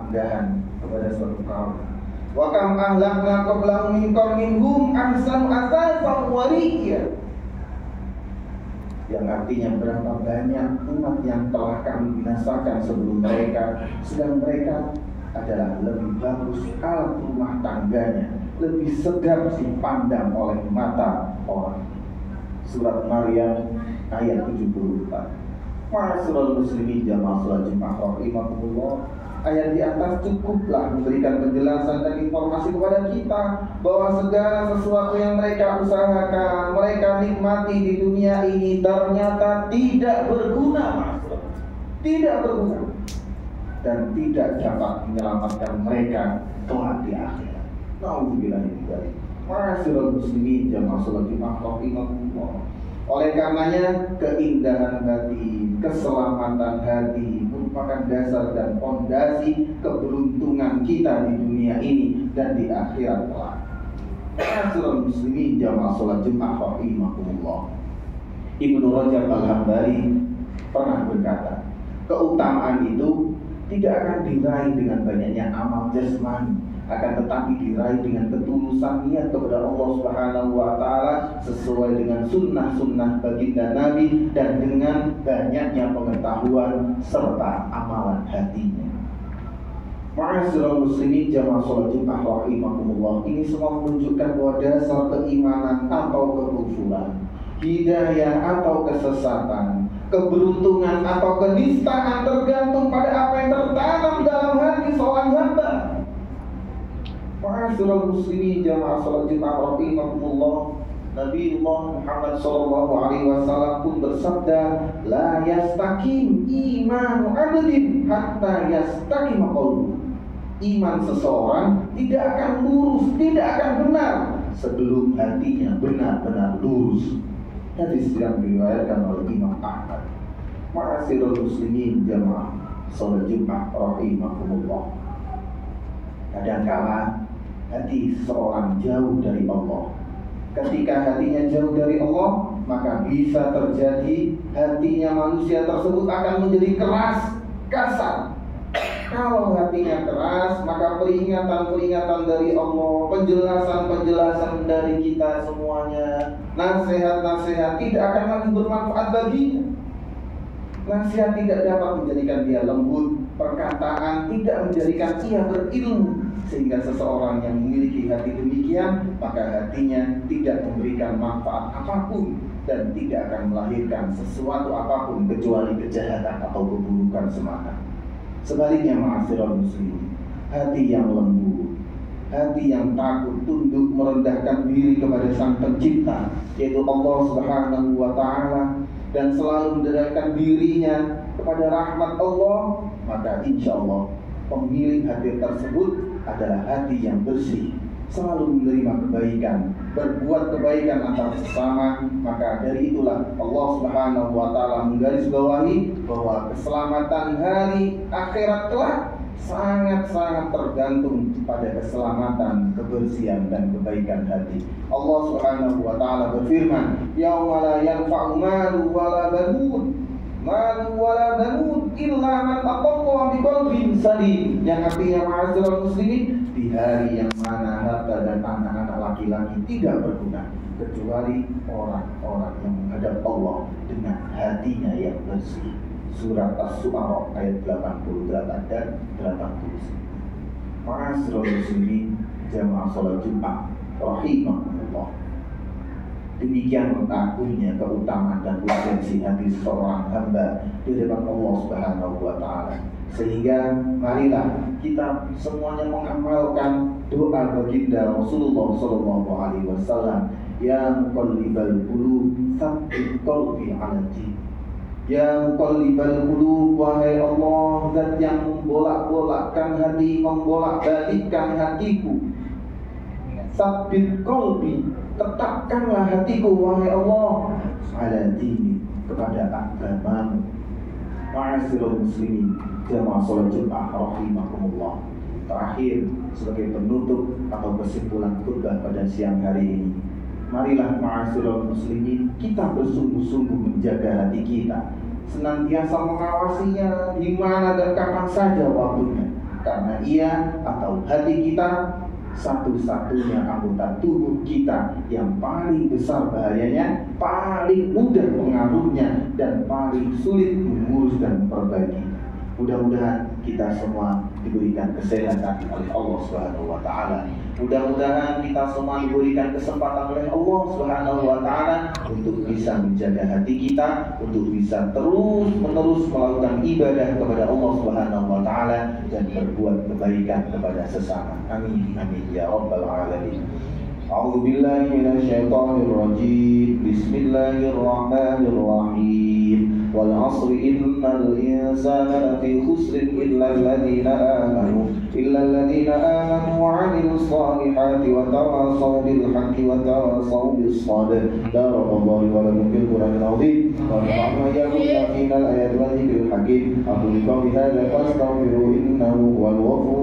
Anggahan kepada suatu kaum. Wa kam ahlakna qablahum min qarnin hum ahsanu asasan wa ri'ya. Yang artinya berapa banyak umat yang telah kami binasakan sebelum mereka, sedang mereka adalah lebih bagus alat rumah tangganya, lebih sedap dipandang oleh mata orang. Surat Maryam ayat 74. Ma'asyiral muslimin jamaah salat Jumat rahimakumullah. Ayat di atas cukuplah memberikan penjelasan dan informasi kepada kita bahwa segala sesuatu yang mereka usahakan, mereka nikmati di dunia ini ternyata tidak berguna, tidak berguna, dan tidak dapat menyelamatkan mereka kelak di akhirat. Nauzubillah min dzalik. Ma'asyiral muslimin jamaah salat Jumat rahimakumullah. Oleh karenanya keindahan hati, keselamatan hati merupakan dasar dan fondasi keberuntungan kita di dunia ini dan di akhirat kelak. Ma'asyiral muslimin jamaah salat Jumat rahimakumullah. Ibnu Rajab Al-Hambali pernah berkata, keutamaan itu tidak akan diraih dengan banyaknya amal jasmani, akan tetapi diraih dengan ketulusan niat kepada Allah Subhanahu wa taala sesuai dengan sunnah-sunnah baginda Nabi dan dengan banyaknya pengetahuan serta amalan hatinya. Ma'asyiral muslimin jamaah salat Jumat rahimakumullah. Ini semua menunjukkan bahwa dasar keimanan atau kekufuran, hidayah atau kesesatan, keberuntungan atau kenistaan tergantung pada apa yang tertanam dalam hati seorang hamba. Ma'asyiral muslimin jamaah salat Jumat rahimakumullah. Nabi Muhammad SAW pun bersabda, la yastaqim imanu abdin hatta yastaqim qalbuhu. Iman seseorang tidak akan lurus, tidak akan benar sebelum hatinya benar-benar lurus. Hadis yang diriwayatkan oleh Imam Ahmad. Ma'asyiral muslimin jamaah salat Jumat rahimakumullah. Kadangkala hati seseorang jauh dari Allah. Ketika hatinya jauh dari Allah, maka bisa terjadi hatinya manusia tersebut akan menjadi keras, kasar. Kalau hatinya keras, maka peringatan-peringatan dari Allah, penjelasan-penjelasan dari kita semuanya, nasihat-nasihat tidak akan lagi bermanfaat baginya. Nasihat tidak dapat menjadikan dia lembut, perkataan tidak menjadikan ia berilmu. Sehingga seseorang yang memiliki hati demikian, maka hatinya tidak memberikan manfaat apapun dan tidak akan melahirkan sesuatu apapun kecuali kejahatan atau keburukan semata. Sebaliknya ma'asyiral muslimin, hati yang lembut, hati yang takut, tunduk, merendahkan diri kepada Sang Pencipta, yaitu Allah Subhanahu wa taala, dan selalu mendekatkan dirinya kepada rahmat Allah, maka insya Allah pemilik hati tersebut adalah hati yang bersih, selalu menerima kebaikan, berbuat kebaikan antar sesama. Maka dari itulah Allah Subhanahu wa taala menggarisbawahi bahwa keselamatan hari akhirat kelak sangat-sangat tergantung pada keselamatan, kebersihan dan kebaikan hati. Allah Subhanahu wa taala berfirman, "Yauma la yanfa'u malu wala banun, malu wala banun illa man aqalla biqalbin salim." Yang artinya ma'asyiral muslimin, di hari yang mana harta dan anak-anak laki-laki tidak berguna kecuali orang-orang yang menghadap Allah dengan hatinya yang bersih. Surat As-Su'ara ayat 88 dan 89. Ma'asyiral muslimin jamaah salat Jumat rahimakumullah. Demikian mengetahuinya keutamaan dan urgensi hati seorang hamba di depan Allah Subhanahu wa taala. Sehingga marilah kita semuanya mengamalkan doa baginda Rasulullah sallallahu alaihi wasallam, ya muqallibal qulub tsabbit qalbi 'ala din. Ya muqallibal qulub, wahai Allah, zat yang membolak-bolakkan hati, membolak-balikkan hatiku. Tsabbit qalbi, tetapkanlah hatiku wahai Allah, 'ala dini, kepada agamamu. Ma'asyiral muslimin jamaah salat Jumat rahimakumullah. Terakhir, sebagai penutup atau kesimpulan khutbah pada siang hari ini, marilah ma'asyiral muslimin kita bersungguh-sungguh menjaga hati kita, senantiasa mengawasinya di mana dan kapan saja waktunya, karena ia atau hati kita satu-satunya anggota tubuh kita yang paling besar bahayanya, paling mudah pengaruhnya, dan paling sulit mengurus dan memperbaiki. Mudah-mudahan kita semua diberikan kesehatan oleh Allah Subhanahu wa taala. Mudah-mudahan kita semua diberikan kesempatan oleh Allah Subhanahu wa taala untuk bisa menjaga hati kita, untuk bisa terus-menerus melakukan ibadah kepada Allah Subhanahu wa taala dan berbuat kebaikan kepada sesama. Amin amin ya rabbal alamin. A'udzu billahi minasyaitonir rajim. Bismillahirrahmanirrahim. Wal 'asri innal insana lafi khusr illa alladziina amanu wa 'amilus solihati wa tawassaw bil haqqi wa tawassaw bis sabr. Barakallahu wa lakum fil Qur'anil 'azim wa nafa'ana iyyakum minal ayati wal dhikril hakim. Aqulu qawli hadza fastaghfiru innahu huwal ghafurur